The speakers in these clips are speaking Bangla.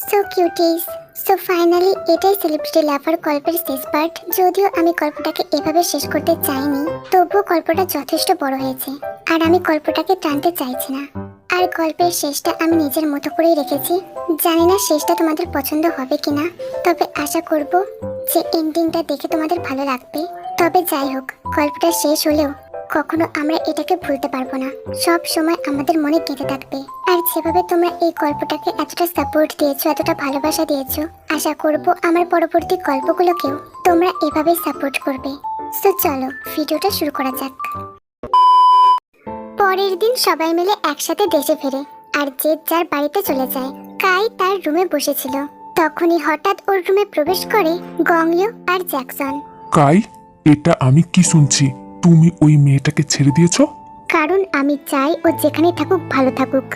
So cuties. সো ফাইনালি এটাই সেলিব্রিটি লাভার গল্পের শেষ পার্ট। যদিও আমি গল্পটাকে এভাবে শেষ করতে চাইনি, তবুও গল্পটা যথেষ্ট বড় হয়েছে আর আমি গল্পটাকে টানতে চাইছি না। আর গল্পের শেষটা আমি নিজের মতো করেই রেখেছি। জানি না শেষটা তোমাদের পছন্দ হবে কিনা, তবে আশা করব যে এন্ডিংটা দেখে তোমাদের ভালো লাগবে। তবে যাই হোক, গল্পটা শেষ হলেও কখনো আমরা এটাকে ভুলতে পারবো না, সব সময় আমাদের মনে গেঁথে থাকবে। আর যেভাবে তোমরা এই গল্পটাকে এতটা সাপোর্ট দিয়েছো, এতটা ভালোবাসা দিয়েছো, আশা করব আমার পরবর্তী গল্পগুলোকেও তোমরা এভাবেই সাপোর্ট করবে। সো চলো ভিডিওটা শুরু করা যাক। পরের দিন সবাই মিলে একসাথে দেশে ফেরে আর যে যার বাড়িতে চলে যায়। কাই তার রুমে বসেছিল, তখনই হঠাৎ ওর রুমে প্রবেশ করে গংলিও আর জ্যাকসন। কাই, এটা আমি কি শুনছি? তুমি ওই মেয়েটাকে ছেড়ে দিয়েছো? কারণ আমি চাই ও যেখানে থাকুক ভালো থাকুক।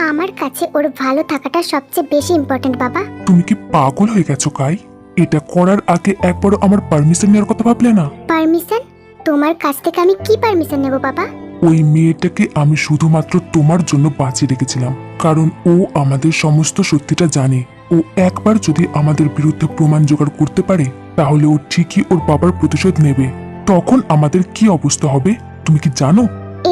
আমার কাছে ওর ভালো থাকাটা সবচেয়ে বেশি ইম্পর্টেন্ট বাবা। তুমি কি পাগল হয়ে গেছো কাই? এটা করার আগে একবারও আমার পারমিশন নেওয়ার কথা ভাবলে না? পারমিশন? তোমার কাছ থেকে আমি কি পারমিশন নেব বাবা? ওই মেয়েটাকে আমি শুধুমাত্র তোমার জন্য বাঁচিয়ে রেখেছিলাম, কারণ ও আমাদের সমস্ত সত্যিটা জানে। ও একবার যদি আমাদের বিরুদ্ধে প্রমাণ জোগাড় করতে পারে, তাহলে ও ঠিকই ওর বাবার প্রতিশোধ নেবে। তখন আমাদের কি অবস্থা হবে তুমি কি জানো?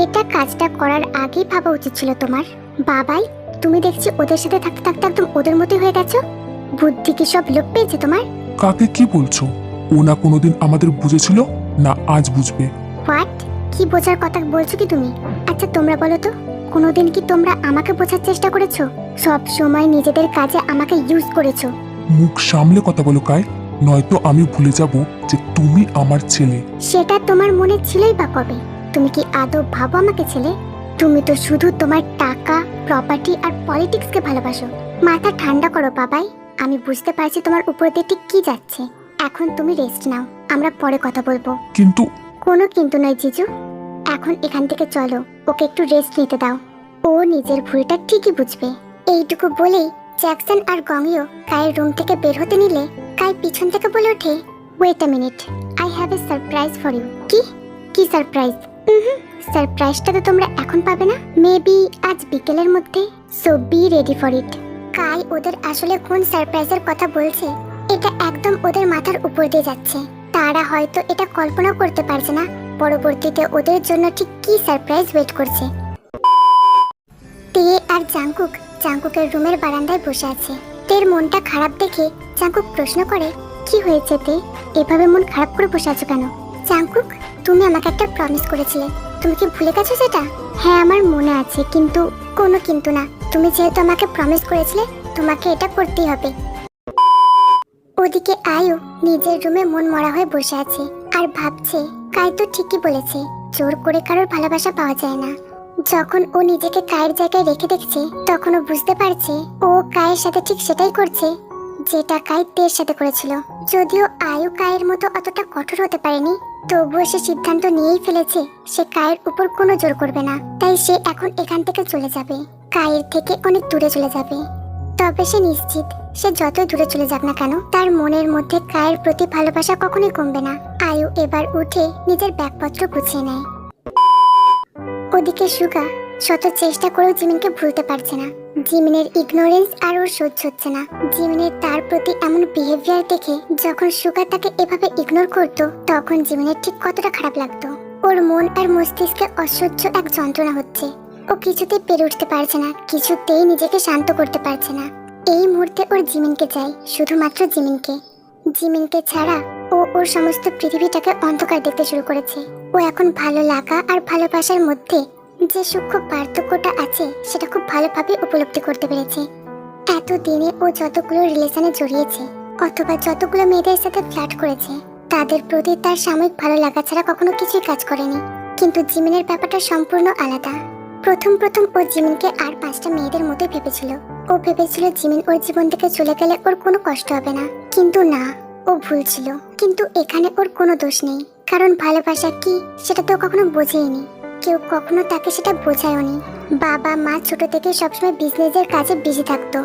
এটা কাজটা করার আগেই ভাবা উচিত ছিল তোমার। বাবাই, তুমি দেখছি ওদের সাথে থাকতে থাকতে একদম ওদের মতোই হয়ে গেছো। বুদ্ধি কি সব লোপ পেয়েছে তোমার? কাকে কি বলছো? ও না কোনোদিন আমাদের বুঝেছিল, না আজ বুঝবে। হোয়াট? কি বোঝার কথা বলছো কি তুমি? আচ্ছা তোমরা বলো তো, কোনোদিন কি তোমরা আমাকে বোঝার চেষ্টা করেছো? সব সময় নিজেদের কাজে আমাকে ইউজ করেছো। মুখ সামলে কথা বলো কাই, নয়তো আমি ভুলে যাব যে তুমি আমার ছেলে। সেটা তোমার মনে ছিলই বা কবে? তুমি কি আদৌ ভাবো আমাকে ছেলে? তুমি তো শুধু তোমার টাকা, প্রপার্টি আর পলিটিক্সকে ভালোবাসো। মাথা ঠান্ডা করো বাবাই, আমি বুঝতে পারছি তোমার উপর দিয়ে ঠিক কি যাচ্ছে। এখন তুমি রেস্ট নাও, আমরা পরে কথা বলবো। কিন্তু কোনো কিন্তু নয় জিজু, এখন এখান থেকে চলো, ওকে একটু রেস্ট নিতে দাও। ও নিজের ভুলটা ঠিকই বুঝবে। এইটুকু বলেই জ্যাকসন আর গংলিও কায়ের রুম থেকে বের হতে নিলে কাই পিছন থেকে বলে ওঠে, wait a minute, I have a surprise for you. কি? কি সারপ্রাইজ? সারপ্রাইজটা তো তোমরা এখন পাবে না, মেবি আজ বিকেলের মধ্যে। So be ready for it. কাই ওদের আসলে কোন সারপ্রাইজের কথা বলছে এটা একদম ওদের মাথার উপর দিয়ে যাচ্ছে। তারা হয়তো এটা কল্পনা করতে পারছে না পরবর্তীতে ওদের জন্য ঠিক কি সারপ্রাইজ ওয়েট করছে। তে আর জাংকুকের রুমের বারান্দায় বসে আছে। তের মনটা খারাপ দেখে জাংকুক প্রশ্ন করে, কি হয়েছে তে? এভাবে মন খারাপ করে বসে আছো কেন? জাংকুক, তুমি আমাকে একটা প্রমিস করেছিলে, তুমি কি ভুলে গেছো সেটা? হ্যাঁ আমার মনে আছে, কিন্তু কোনো কিন্তু না। তুমি যেহেতু আমাকে প্রমিস করেছিলে, তোমাকে এটা করতেই হবে। ওদিকে আয়ু নিজের রুমে মন মরা হয়ে বসে আছে আর ভাবছে, কাই তো ঠিকই বলেছে, জোর করে কারোর ভালোবাসা পাওয়া যায় না। যখন ও নিজেকে কায়ের জায়গায় রেখে দেখছে, তখন ও বুঝতে পারছে ও কায়ের সাথে ঠিক সেটাই করছে যেটা কাই তের সাথে করেছিল। যদিও আয়ু কায়ের মতো অতটা কঠোর হতে পারেনি, তবুও সে সিদ্ধান্ত নিয়েই ফেলেছে সে কায়ের উপর কোনো জোর করবে না। তাই সে এখন এখান থেকে চলে যাবে, কায়ের থেকে অনেক দূরে চলে যাবে। তবে সে নিশ্চিত, সে যতই দূরে চলে যাক না কেন, তার মনের মধ্যে কায়ের প্রতি ভালোবাসা কখনোই কমবে না। আয়ু এবার উঠে নিজের ব্যাগপত্র গুছিয়ে নেয়। ওদিকে সুগা শত চেষ্টা করেও জিমিনকে ভুলতে পারছে না। জিমিনের ইগনোরেন্স আর ওর সহ্য হচ্ছে না। জিমিনের তার প্রতি এমন বিহেভিয়ার দেখে যখন সুগা তাকে এভাবে ইগনোর করতো, তখন জিমিনের ঠিক কতটা খারাপ লাগতো। ওর মন আর মস্তিষ্কে অসহ্য এক যন্ত্রণা হচ্ছে। ও কিছুতেই পেরে উঠতে পারছে না, কিছুতেই নিজেকে শান্ত করতে পারছে না। এই মুহূর্তে ওর জিমিনকে চাই, শুধুমাত্র জিমিনকে। জিমিনকে ছাড়া ও ওর সমস্ত পৃথিবীটাকে অন্ধকার দেখতে শুরু করেছে। ও এখন ভালো লাগা আর ভালোবাসার মধ্যে যে সূক্ষ্ম পার্থক্যটা আছে সেটা খুব ভালোভাবে উপলব্ধি করতে পেরেছে। এতদিনে ও যতগুলো রিলেশনে জড়িয়েছে অথবা যতগুলো মেয়েদের সাথে ফ্ল্যাট করেছে, তাদের প্রতি তার সাময়িক ভালো লাগা ছাড়া কখনো কিছুই কাজ করেনি। কিন্তু জিমিনের ব্যাপারটা সম্পূর্ণ আলাদা। প্রথম ও জিমিনকে আর 5টা মেয়েদের মতো ভেবেছিল। ও ভেবেছিল জিমিন ওর জীবন থেকে চলে গেলে ওর কোনো কষ্ট হবে না, কিন্তু না, ও ভুল ছিল। কিন্তু এখানে ওর কোনো দোষ নেই, কারণ ভালোবাসা কি সেটা তো কখনো বোঝেইনি, কেউ কখনো তাকে সেটা বোঝায়ওনি। বাবা মা ছোট থেকে সবসময় বিজনেসের কাজে বিজি থাকতো,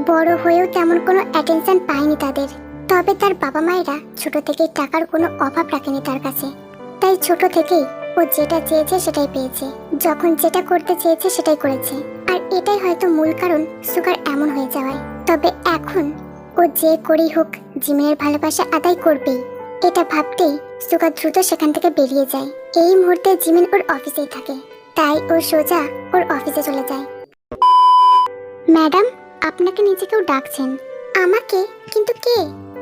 বড় হয়েও তেমন কোনো অ্যাটেনশন পায়নি তাদের। তবে তার বাবা মায়েরা ছোট থেকেই টাকার কোনো অভাব রাখেনি তার কাছে। তাই ছোট থেকেই ও যেটা চেয়েছে সেটাই পেয়েছে, যখন যেটা করতে চেয়েছে সেটাই করেছে। আর এটাই হয়তো মূল কারণ সুগার এমন হয়ে যাওয়ায়। তবে এখন ও যে করেই হোক জিমিনের ভালোবাসা আদায় করবেই। এটা ভাবতেই সুগা দ্রুত সেখান থেকে বেরিয়ে যায়। এই মুহূর্তে জিমিন ওর অফিসেই থাকে, তাই ও সোজা ওর অফিসে চলে যায়। ম্যাডাম, আপনাকে নিচে কেউ ডাকছেন। আমাকে? কিন্তু কে?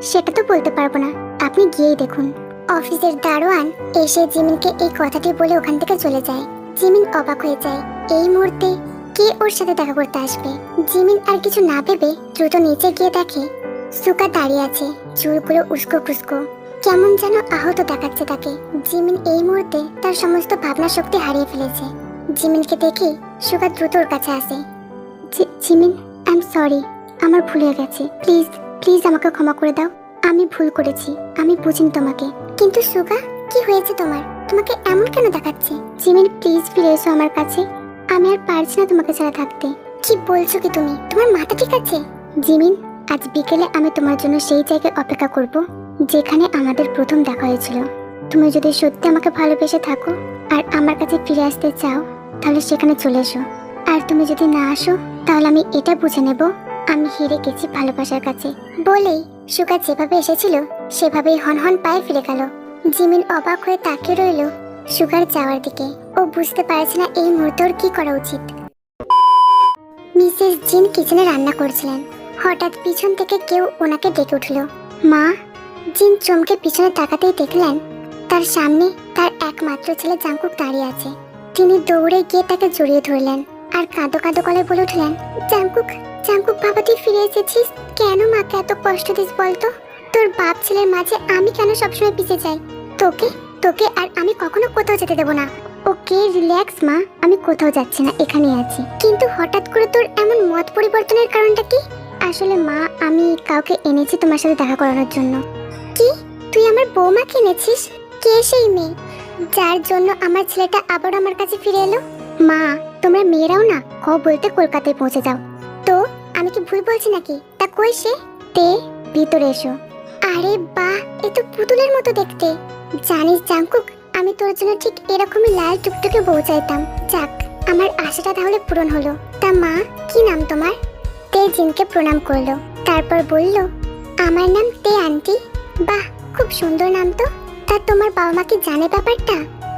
সেটা তো বলতে পারবো না, আপনি গিয়েই দেখুন। অফিসের দারোয়ান এসে জিমিনকে এই কথাটি বলে ওখান থেকে চলে যায়। জিমিন অবাক হয়ে যায়, এই মুহূর্তে কে ওর সাথে দেখা করতে আসবে। জিমিন আর কিছু না ভেবে দ্রুত নিচে গিয়ে দেখে সুকা দাঁড়িয়ে আছে, চুলগুলো উস্কো খুস্কো, কেমন যেন আহত দেখাচ্ছে তাকে। জিমিন এই মুহূর্তে তার সমস্ত ভাবনা শক্তি হারিয়ে ফেলেছে। জিমিনকে দেখে সুকা দ্রুত ওর কাছে আসে। জিমিন, আই এম সরি, আমার ভুল হয়ে গেছে, প্লিজ প্লিজ আমাকে ক্ষমা করে দাও। আমি ভুল করেছি, আমি বুঝিনি তোমাকে। কিন্তু সুগা, কি হয়েছে তোমার? তোমাকে এমন কেন দেখাচ্ছে? জিমিন, প্লিজ ফিরে এসো আমার কাছে, আমি আর পারছি না তোমাকে ছাড়া থাকতে। কি বলছো কি তুমি? তোমার মাথা ঠিক আছে? জিমিন, আজ বিকেলে আমি তোমার জন্য সেই জায়গায় অপেক্ষা করব যেখানে আমাদের প্রথম দেখা হয়েছিল। তুমি যদি সত্যি আমাকে ভালোবেসে থাকো আর আমার কাছে ফিরে আসতে চাও, তাহলে সেখানে চলে এসো। আর তুমি যদি না আসো, তাহলে আমি এটা বুঝে নেব আমি হেরে গেছি ভালোবাসার কাছে। বলেই সুগা যেভাবে এসেছিল সেভাবেই হনহন পায়ে ফিরে গেল। জিমিন অবাক হয়ে তাকিয়ে রইল সুগার যাওয়ার দিকে। ও বুঝতে পারছে না এই মুহূর্তে ওর কি করা উচিত। মিসেস জিন কিচেনে রান্না করছিলেন। হঠাৎ পিছন থেকে কেউ ওনাকে ডেকে উঠল। মা! জিন চমকে পিছনে তাকাতেই দেখলেন তার সামনে তার একমাত্র ছেলে জাংকুক দাঁড়িয়ে আছে। তিনি দৌড়ে গিয়ে তাকে জড়িয়ে ধরলেন আর কাঁদো কাঁদো গলায় বলে উঠলেন, জাংকুক, জাংকুক বাবা, তুই ফিরে এসেছিস। কেন মাকে এত কষ্ট দিস বলতো? তোর বাপ ছেলের মাঝে আমি কেন সবসময় পিছিয়ে যাই? তোকে তোকে আর আমি কখনো কোথাও যেতে দেবো না। ওকে, রিল্যাক্স মা, আমি কোথাও যাচ্ছি না, এখানেই আছি। কিন্তু হঠাৎ করে তোর এমন মত পরিবর্তনের কারণটা কি? আসলে মা, আমি কাউকে এনেছি তোমার সাথে দেখা করানোর জন্য। কি? তুই আমার বৌমাকে এনেছিস? কে সেই মেয়ে যার জন্য আমার ছেলেটা আবার আমার কাছে ফিরে এলো? মা, তোমরা মেয়েরাও না বলতে কলকাতায় পৌঁছে যাও। তো আমি কি ভুল বলছি নাকি? তা কই সে? তে, ভিতরে এসো। আরে বাহ, এ তো পুতুলের মতো দেখতে। জানিস জাংকুক, আমি তোর জন্য ঠিক এরকমই লাল টুকটুকে বউ চাইতাম। যাক, আমার আশাটা তাহলে পূরণ হলো। তা মা, কি নাম তোমার? তে জিনকে প্রণাম করলো, তারপর বলল, আমার নাম তে আন্টি। বাহ, খুব সুন্দর নাম তো। তা তোমার বাবা মা কি জানে ব্যাপারটা?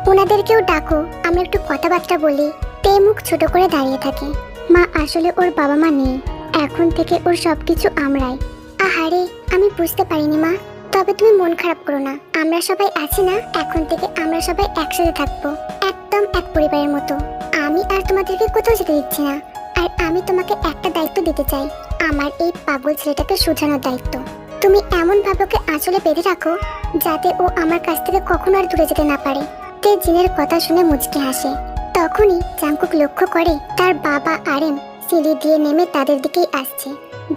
ওনাদেরকেও ডাকো, আমরা একটু কথাবার্তা বলি। তে মুখ ছোট করে দাঁড়িয়ে থাকে। মা, আসলে ওর বাবা মা নেই, এখন থেকে ওর সবকিছু আমরাই। আহারে, আমি বুঝতে পারিনি মা। তবে তুমি মন খারাপ করো না, আমরা সবাই আছি না, এখন থেকে আমরা সবাই একসাথে থাকবো, একদম এক পরিবারের মতো। আমি আর তোমাদেরকে কোথাও যেতে দিচ্ছি না। আর আমি তোমাকে একটা দায়িত্ব দিতে চাই, আমার এই পাগল ছেলেটাকে শুধানোর দায়িত্ব। তুমি এমন ভাবে ওকে আঁচলে বেঁধে রাখো যাতে ও আমার কাছ থেকে কখনো আর দূরে যেতে না পারে। তে জিনের কথা শুনে মুচকি হাসে। তখনই জাংকুক লক্ষ্য করে তার বাবা আরেম সিঁড়ি দিয়ে নেমে তাদের দিকেই আসছে।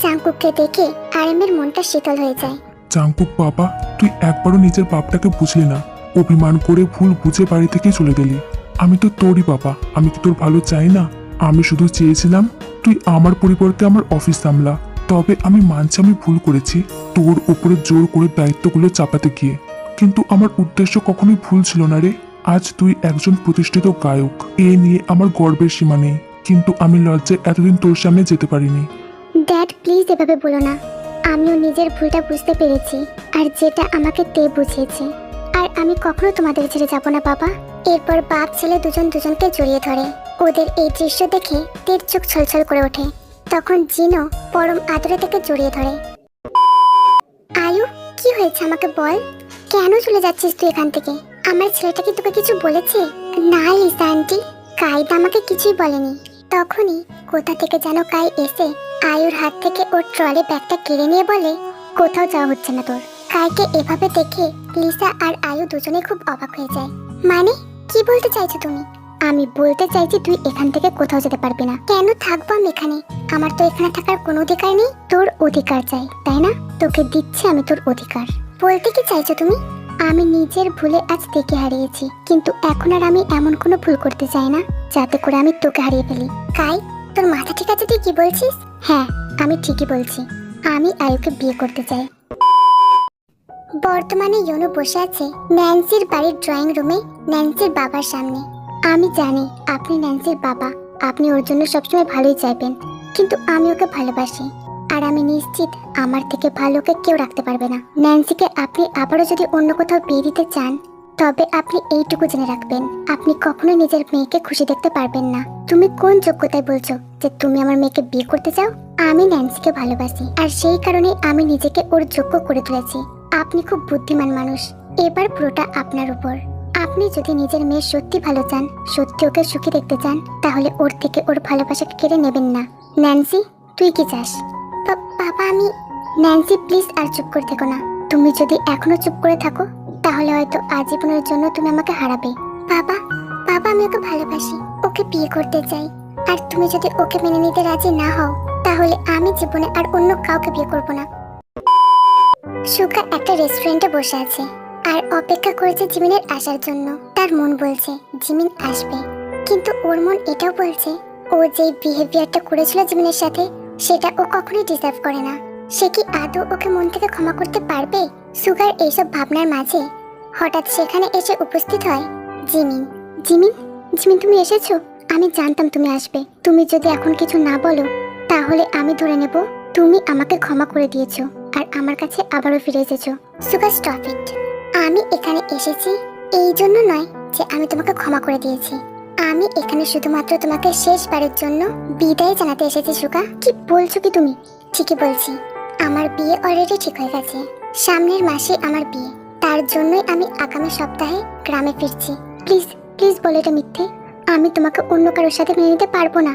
জাংকুককে দেখে আরেমের মনটা শীতল হয়ে যায়। জাংকুক বাবা, তুই একবারও নিজের বাপটাকে বুঝলি না, অভিমান করে ভুল বুঝে বাড়ি থেকে চলে গেলি। আমি তো তোরই বাবা, আমি কি তোর ভালো চাই না? আমি শুধু চেয়েছিলাম তুই আমার পরিবর্তে আমার অফিস সামলা। তবে আমি মানছি আমি ভুল করেছি তোর উপরে জোর করে দায়িত্বগুলো চাপাতে গিয়ে, কিন্তু আমার উদ্দেশ্য কখনোই ভুল ছিল না রে। আজ তুই একজন প্রতিষ্ঠিত গায়ক, এ নিয়ে আমার গর্বের সীমা নেই, কিন্তু আমি লজ্জায় এতদিন তোর সামনে যেতে পারিনি। ড্যাড, প্লিজ এভাবে বলো না। আমিও নিজের ভুলটা বুঝতে পেরেছি, আর যেটা আমাকে তে বুঝিয়েছে। আর আমি কখনো তোমাদের ছেড়ে যাব না বাবা। এরপর বাপ ছেলে দুজন দুজনকে জড়িয়ে ধরে। ওদের এই দৃশ্য দেখে তের চোখ ছলছল করে ওঠে। তখন জিনও পরম আদরে থেকে জড়িয়ে ধরে। আয়ু, কি হয়েছে আমাকে বল, কেন চলে যাচ্ছিস তুই এখান থেকে? আমার ছেলেটা কি তোকে কিছু বলেছে? না লিসা আন্টি, কাইদা আমাকে কিছুই বলেনি। তখনই কোথা থেকে যেন কাই এসে আয়ুর হাত থেকে ওর ট্রলি ব্যাগটা কেড়ে নিয়ে বলে, কোথাও যাওয়া হচ্ছে না তোর। কাইকে এভাবে দেখে লিসা আর আয়ু দুজনে খুব অবাক হয়ে যায়। মানে, কি বলতে চাইছো তুমি? আমি বলতে চাইছি তুই এখান থেকে কোথাও যেতে পারবি না। কেন থাকবো আমি এখানে? আমার তো এখানে থাকার কোনো অধিকার নেই। তোর অধিকার চাই, তাই না? তোকে দিচ্ছি আমি তোর অধিকার। বলতে কি চাইছো তুমি? আমি নিজের ভুলে আজ তোকে হারিয়েছি, কিন্তু এখন আর আমি এমন কোনো ভুল করতে চাই না যাতে করে আমি তোকে হারিয়ে ফেলি। কাই, তোর মাথা ঠিক আছে? তুই কি বলছিস? হ্যাঁ, আমি ঠিকই বলছি। আমি আয়ুকে বিয়ে করতে চাই। বর্তমানে ইয়োনো বসে আছে ন্যান্সির বাড়ির ড্রয়িং রুমে ন্যান্সির বাবার সামনে। আমি জানি আপনি ন্যান্সির বাবা, আপনি ওর জন্য সবসময় ভালোই চাইবেন, কিন্তু আমি ওকে ভালোবাসি। আর আমি নিশ্চিত আমার থেকে ভালোকে কেউ রাখতে পারবে না। ন্যান্সিকে আপনি আবারও যদি অন্য কোথাও বিয়ে দিতে চান, তবে আপনি এইটুকু জেনে রাখবেন, আপনি কখনোই নিজের মেয়েকে খুশি দেখতে পারবেন না। তুমি কোন যোগ্যতায় বলছো যে তুমি আমার মেয়েকে বিয়ে করতে চাও? আমি ন্যান্সিকে ভালোবাসি, আর সেই কারণেই আমি নিজেকে ওর যোগ্য করে তুলেছি। আপনি খুব বুদ্ধিমান মানুষ, এবার পুরোটা আপনার উপর। আপনি যদি নিজের মেয়ে সত্যি ভালো চান, সত্যি ওকে সুখী দেখতে চান, তাহলে ওর থেকে ওর ভালোবাসাকে কেড়ে নেবেন না। ন্যান্সি, তুই কি চাস? বাবা আমি... ন্যান্সি প্লিজ আর চুপ করে থেকো না। তুমি যদি এখনো চুপ করে থাকো, তাহলে হয়তো আজীবনের জন্য তুমি আমাকে হারাবে। বাবা, বাবা আমি ওকে ভালোবাসি, ওকে বিয়ে করতে চাই। আর তুমি যদি ওকে মেনে নিতে রাজি না হও, তাহলে আমি জীবনে আর অন্য কাউকে বিয়ে করব না। সুকা একটা রেস্টুরেন্টে বসে আছে আর অপেক্ষা করেছে জিমিনের আসার জন্য। তার মন বলছে জিমিন আসবে, কিন্তু ওর মন এটাও বলছে ও যে বিহেভিয়ারটা করেছিল জিমিনের সাথে, সেটা ও কখনোই ডিজার্ভ করে না। সে কি আদৌ ওকে মন থেকে ক্ষমা করতে পারবে? সুগার এইসব ভাবনার মাঝে হঠাৎ সেখানে এসে উপস্থিত হয় জিমিন। জিমিন, জিমিন তুমি এসেছো? আমি জানতাম তুমি আসবে। তুমি যদি এখন কিছু না বলো, তাহলে আমি ধরে নেব তুমি আমাকে ক্ষমা করে দিয়েছো আর আমার কাছে আবারও ফিরে এসেছো। Sugar stop it. আমি এখানে এসেছি এই জন্য নয় যে আমি তোমাকে ক্ষমা করে দিয়েছি। আমি এখানে শুধুমাত্র তোমাকে শেষবারের জন্য বিদায় জানাতে এসেছি। সুগা, কি বলছো কি তুমি? ঠিকই বলছি, আমার বিয়ে অলরেডি ঠিক হয়ে গেছে। সামনের মাসে আমার বিয়ে, তার জন্যই আমি আগামী সপ্তাহে গ্রামে ফিরছি। প্লিজ প্লিজ বলো এটা মিথ্যে। আমি তোমাকে অন্য কারোর সাথে মেনে নিতে পারবো না।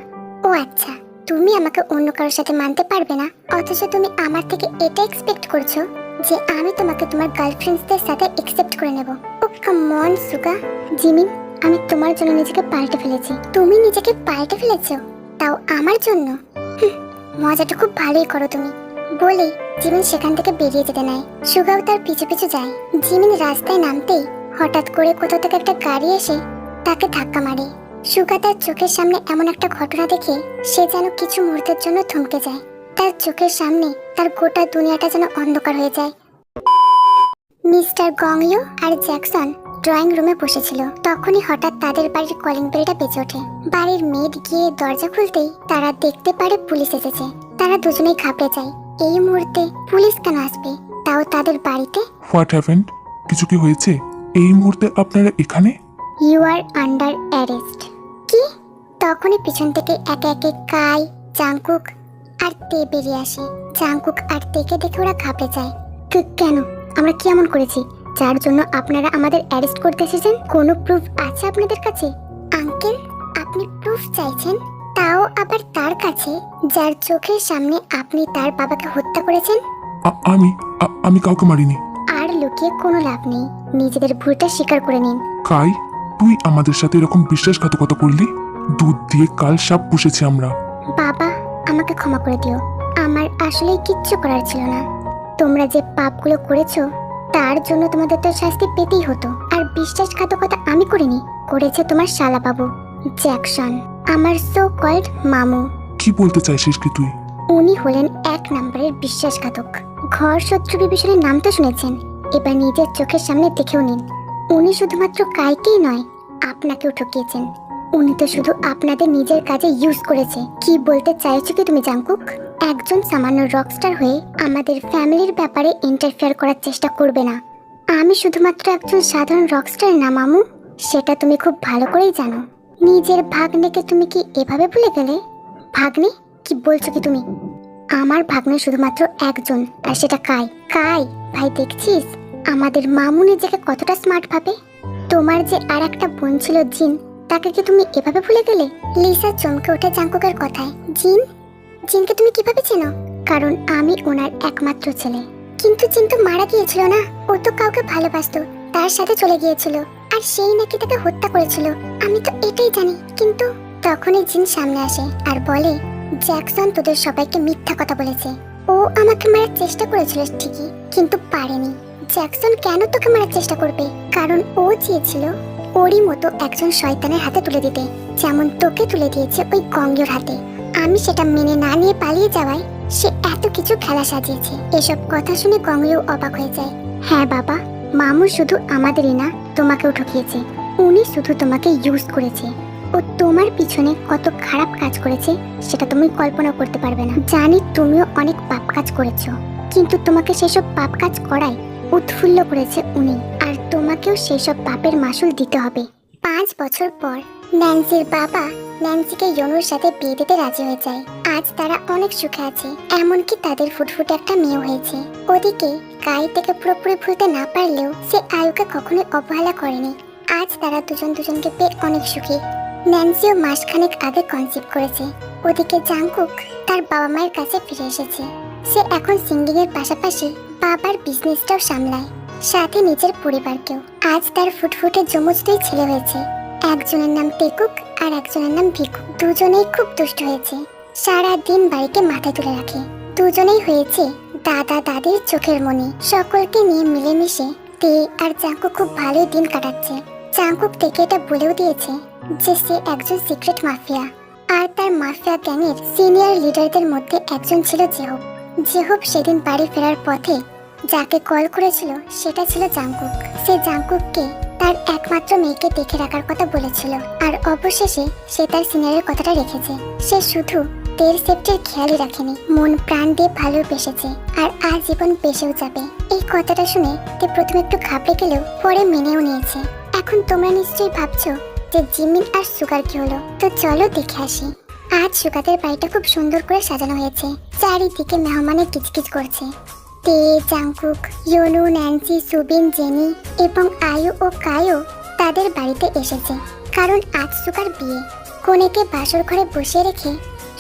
ও আচ্ছা, তুমি আমাকে অন্য কারোর সাথে মানতে পারবে না, অথচ তুমি আমার থেকে এটা এক্সপেক্ট করছো যে আমি তোমাকে তোমার গার্লফ্রেন্ডসদের সাথে একসেপ্ট করে নেব। ও কাম অন সুগা। জিমিন, আমি তোমার জন্য নিজেকে পাল্টে ফেলেছি। তুমি নিজেকে পাল্টে ফেলেছো, তাও আমার জন্য? মজাটা খুব ভালোই করো তুমি। বলে জিমিন সেখান থেকে বেরিয়ে যেতে নেয়। সুগাও তার পিছু পিছু যায়। জিমিন রাস্তায় নামতেই হঠাৎ করে কোথাও থেকে একটা গাড়ি এসে তাকে ধাক্কা মারে। সুগা তার চোখের সামনে এমন একটা ঘটনা দেখে সে যেন কিছু মুহূর্তের জন্য থমকে যায়। তার চোখের সামনে তার গোটা দুনিয়াটা যেন অন্ধকার হয়ে যায়। মিস্টার গংইও আর জ্যাকসন ড্রয়িং রুমে বসেছিল। তখনই হঠাৎ তাদের বাড়ির কলিং বেলটা বেজে ওঠে। বাড়ির মেড গিয়ে দরজা খুলতেই তারা দেখতে পারে পুলিশ এসেছে। তারা দুজনেই ঘাবড়ে যায়। এই মুহূর্তে পুলিশ কেন আসবে, তাও তাদের বাড়িতে? What happened? কিছু কি হয়েছে? এই মুহূর্তে আপনারা এখানে? You are under arrest. কি? তখনই পিছন থেকে একে একে কাই, জাংকুক আর তে বেরিয়ে আসে। জাংকুক আর তেকে দেখে ওরা ঘাবড়ে যায়। কেন? আমরা কি এমন করেছি যার জন্য আপনারা আমাদের অ্যারেস্ট করতে এসেছেন? কোনো প্রুফ আছে আপনাদের কাছে? আঙ্কেল, আপনি প্রুফ চাইছেন, তাও আবার তার কাছে যার চোখের সামনে আপনি তার বাবাকে হত্যা করেছেন? আমি কাউকে মারিনি। আর লুকিয়ে কোনো লাভ নেই, নিজেদের ভুলটা স্বীকার করে নিন। কাই, তুই আমাদের সাথে এরকম বিশ্বাসঘাতকতা করলি? দুধ দিয়ে কাল সাপ পুষেছি আমরা। বাবা, আমাকে ক্ষমা করে দিও। আমার আসলেই কিচ্ছু করার ছিল না। তোমরা যে পাপগুলো করেছো তার জন্য তোমাদের তো শাস্তি পেতেই হতো। আর বিশ্বাসঘাতকতা আমি করিনি, করেছে তোমার শালা বাবু জ্যাকসন, আমার সো কল্ড মামু। কি বলতে চাইছিস কি তুই? উনি হলেন 1 নম্বরের বিশ্বাসঘাতক। ঘর শত্রু বিভীষণের নাম তো শুনেছেন, এবার নিজের চোখের সামনে দেখেও নিন। উনি শুধুমাত্র কাইকেই নয়, আপনাকেও ঠকিয়েছেন। উনি তো শুধু আপনাদের নিজের কাজে ইউজ করেছে। কি বলতে চাইছো কি তুমি জাংকুক? একজন সামান্য রকস্টার হয়ে আমাদের ফ্যামিলির ব্যাপারে ইন্টারফেয়ার করার চেষ্টা করবে না। আমি শুধুমাত্র একজন সাধারণ রকস্টার না মামু, সেটা তুমি খুব ভালো করেই জানো। নিজের ভাগ্নেকে তুমি কি এভাবে ভুলে গেলে? ভাগ্নে? কি বলছো কি তুমি? আমার ভাগ্নে শুধুমাত্র একজন, আর সেটা কাই। কাই ভাই, দেখছিস আমাদের মামু নিজেকে কতটা স্মার্ট ভাবে? তোমার যে আর একটা বোন ছিল জিন, তাকে কি তুমি এভাবে ভুলে গেলে? লিসা চমকে ওঠে জাংকুকের কথায়। জিন? জিনকে তুমি কিভাবে চেনো? কারণ আমি ওনার একমাত্র ছেলে। কিন্তু জিন তো মারা গিয়েছিল না, ও তো কাউকে ভালোবাসতো, তার সাথে চলে গিয়েছিল, আর সেই নাকি তাকে হত্যা করেছিল। আমি তো এটাই জানি। কিন্তু তখনই জিন সামনে আসে আর বলে, জ্যাকসন তোদের সবাইকে মিথ্যা কথা বলেছে। ও আমাকে মারার চেষ্টা করেছিল ঠিকই, কিন্তু পারেনি। জ্যাকসন কেন তোকে মারার চেষ্টা করবে? কারণ ও চেয়েছিল ওরই মতো একজন শয়তানের হাতে তুলে দিতে, যেমন তোকে তুলে দিয়েছে ওই গঙ্গের হাতে। আমি সেটা মেনে না নিয়ে পালিয়ে যাওয়ায় সে এত কিছু খেলা সাজিয়েছে। এসব কথা শুনে গঙ্গেও অবাক হয়ে যায়। হ্যাঁ বাবা, মামু শুধু আমাদেরই না, তোমাকেও ঠকিয়েছে। উনি শুধু তোমাকে ইউজ করেছে। ও তোমার পিছনে কত খারাপ কাজ করেছে সেটা তুমি কল্পনা করতে পারবে না। জানি তুমিও অনেক পাপ কাজ করেছো, কিন্তু তোমাকে সেসব পাপ কাজ করায় উৎফুল্ল করেছে উনি, আর তোমাকেও সেসব পাপের মাসুল দিতে হবে। 5 বছর পর ন্যান্সির বাবা ন্যান্সিকে ইয়নুর সাথে বিয়ে দিতে রাজি হয়ে যায়। আজ তারা অনেক সুখে আছে, এমনকি তাদের ফুটফুটে একটা মেয়ে হয়েছে। ওদিকে কাই থেকে পুরোপুরি ভুলতে না পারলেও সে আয়ুকে কখনোই অবহেলা করেনি। আজ তারা দুজন দুজনকে পেয়ে অনেক সুখী। ন্যান্সিও মাসখানেক আগে কনসিভ করেছে। ওদিকে জাংকুক তার বাবা মায়ের কাছে ফিরে এসেছে। সে এখন সিঙ্গিং এর পাশাপাশি বাবার বিজনেসটাও সামলায়, সাথে নিজের পরিবারকেও। আজ তার ফুটফুটে যমজ 2 ছেলে হয়েছে। একজনের নাম টেকুক আর একজনের নাম ভিকু। দুজনেই খুব দুষ্ট হয়েছে, সারা দিন বাড়িকে মাথায় তুলে রাখে। দুজনেই হয়েছে দাদা দাদির চোখের মনি। সকলকে নিয়ে মিলেমিশে তে আর জাংকুক খুব ভালোই দিন কাটাচ্ছে। জাংকুক থেকে এটা বলেও দিয়েছে যে সে একজন সিক্রেট মাফিয়া, আর তার মাফিয়া গ্যাংয়ের সিনিয়র লিডারদের মধ্যে একজন ছিল জেহব। জেহব সেদিন বাড়ি ফেরার পথে যাকে কল করেছিল সেটা ছিল জাংকুক। সে জাংকুককে তার একমাত্র মেয়েকে দেখে রাখার কথা বলেছিল, আর অবশেষে সে তার সিনিয়রের কথাটা রেখেছে। সে শুধু তের সেফটির খেয়ালই রাখেনি, মন প্রাণ দিয়ে ভালোবেসেছে, আর আজীবন বেসেও যাবে। এই কথাটা শুনে তে প্রথমে একটু ঘাবড়ে গেলেও পরে মেনেও নিয়েছে। এখন তোমরা নিশ্চয়ই ভাবছো যে জিমিন আর সুগার কি হলো, তো চলো দেখে আসি। আজ সুগাদের বাড়িটা খুব সুন্দর করে সাজানো হয়েছে, চারিদিকে মেহমানে কিচকিচ করছে। তে, জাংকুক, ইয়োনু, ন্যান্সি, সুবিন, জেনি এবং আয়ু ও কায়ও তাদের বাড়িতে এসেছে, কারণ আজ সুগার বিয়ে। কনেকে বাসর ঘরে বসিয়ে রেখে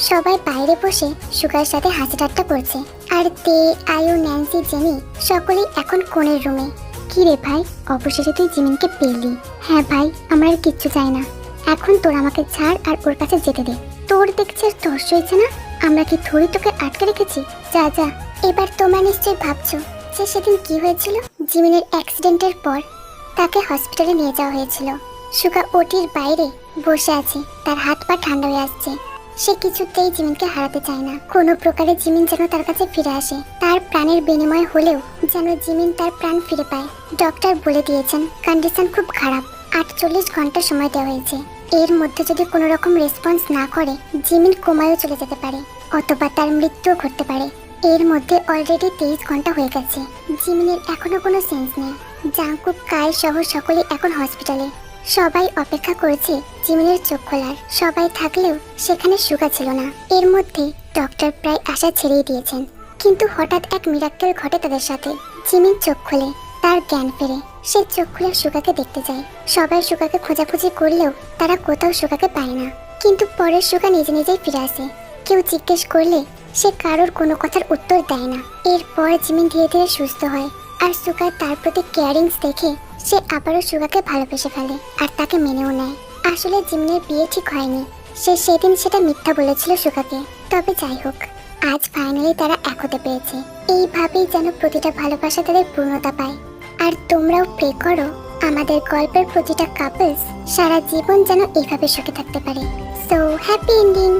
সবাই বাইরে বসে সুগার সাথে হাসি ঠাট্টা করছে। আর তে, আয়ু, ন্যান্সি, জেনি সকলেই এখন কনের রুমে। কি রে ভাই, অবশেষে তুই জিমিনকে পেলি? হ্যাঁ ভাই, আমার আর কিচ্ছু চাই না। এখন তোর আমাকে ছাড় আর ওর কাছে যেতে দে। তোর দেখছে তর্স হয়েছে না? আমরা কি থরি তোকে আটকে রেখেছি? যা যা। এবার তোমরা নিশ্চয়ই ভাবছো যে সেদিন কি হয়েছিল। জিমিনের অ্যাক্সিডেন্টের পর তাকে হসপিটালে নিয়ে যাওয়া হয়েছিল। সুগা ওটির বাইরে বসে আছে, তার হাত পা ঠান্ডা হয়ে আসছে। সে কিছুতেই জিমিনকে হারাতে চায় না। কোনো প্রকারে জিমিন যেন তার কাছে ফিরে আসে, তার প্রাণের বিনিময় হলেও যেন জিমিন তার প্রাণ ফিরে পায়। ডক্টর বলে দিয়েছেন কন্ডিশন খুব খারাপ, 48 ঘন্টা সময় দেওয়া হয়েছে। এর মধ্যে যদি কোনো রকম রেসপন্স না করে জিমিন কোমায়ও চলে যেতে পারে, অথবা তার মৃত্যুও ঘটতে পারে। এর মধ্যে অলরেডি 23 ঘন্টা হয়ে গেছে। জিমিনের এখনো কোনো সেন্স নেই। জাংকুক, কাই সহ সকলে এখন হসপিটালে। সবাই অপেক্ষা করেছে জিমিনের চোখ খোলার। সবাই থাকলেও সেখানে সুগা ছিল না। এর মধ্যে ডক্টর প্রায় আশা ছেড়েই দিয়েছেন, কিন্তু হঠাৎ এক মিরাক্কেল ঘটে তাদের সাথে। জিমিন চোখ খোলে, তার জ্ঞান ফেরে। সে চোখ খুলে সুগাকে দেখতে যায়। সবাই সুগাকে খোঁজাখুঁজি করলেও তারা কোথাও সুগাকে পায় না, কিন্তু পরে সুগা নিজে নিজেই ফিরে আসে। কেউ জিজ্ঞেস করলে সে কারোর কোনো কথার উত্তর দেয় না। এরপর জিমিন ধীরে ধীরে সুস্থ হয়, আর সুগা তার প্রতি কেয়ারিংস দেখে সে আবারও সুগাকে ভালোবেসে ফেলে আর তাকে মেনেও নেয়। আসলে জিমিনের বিয়ে ঠিক হয়নি, সে সেদিন সেটা মিথ্যা বলেছিল সুগাকে। তবে যাই হোক, আজ ফাইনালি তারা এক হতে পেরেছে। এইভাবেই যেন প্রতিটা ভালোবাসা তাদের পূর্ণতা পায়। আর তোমরাও প্রে করো আমাদের গল্পের প্রতিটা কাপলস সারা জীবন যেন এইভাবে সুখে থাকতে পারে। So happy ending.